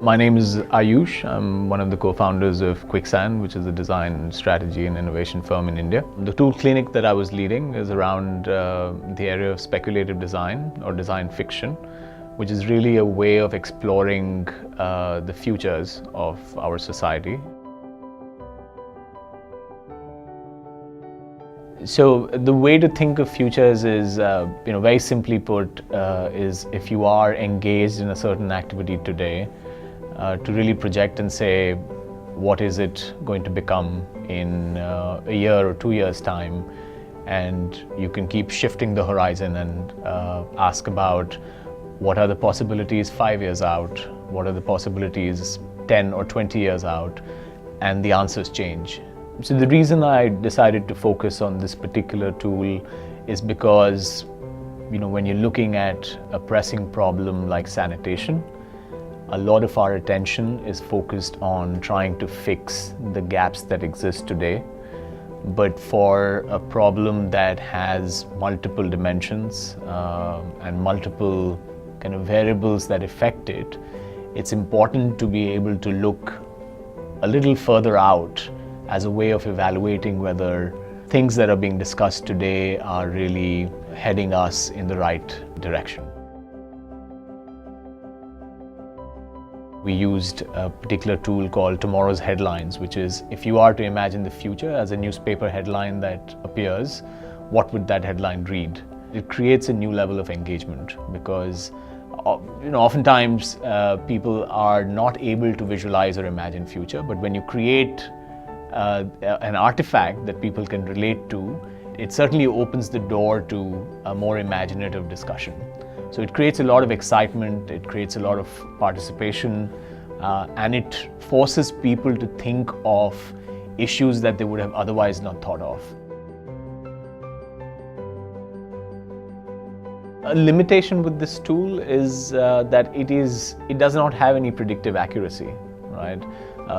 My name is Ayush. I'm one of the co-founders of Quicksand, which is a design strategy and innovation firm in India. The tool clinic that I was leading is around the area of speculative design or design fiction, which is really a way of exploring the futures of our society. So the way to think of futures is, very simply put, is if you are engaged in a certain activity today, to really project and say, what is it going to become in a year or 2 years' time? And you can keep shifting the horizon and ask about what are the possibilities 5 years out, what are the possibilities 10 or 20 years out, and the answers change. So the reason I decided to focus on this particular tool is because, when you're looking at a pressing problem like sanitation, a lot of our attention is focused on trying to fix the gaps that exist today. But for a problem that has multiple dimensions and multiple kind of variables that affect it, it's important to be able to look a little further out as a way of evaluating whether things that are being discussed today are really heading us in the right direction. We used a particular tool called Tomorrow's Headlines, which is if you are to imagine the future as a newspaper headline that appears, what would that headline read? It creates a new level of engagement because oftentimes people are not able to visualize or imagine future, but when you create an artifact that people can relate to, it certainly opens the door to a more imaginative discussion. So it creates a lot of excitement, it creates a lot of participation, and it forces people to think of issues that they would have otherwise not thought of. A limitation with this tool is that it does not have any predictive accuracy, right?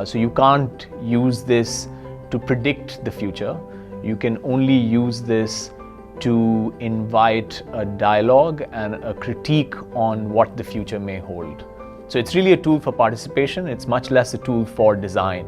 So you can't use this to predict the future. You can only use this to invite a dialogue and a critique on what the future may hold. So it's really a tool for participation. It's much less a tool for design.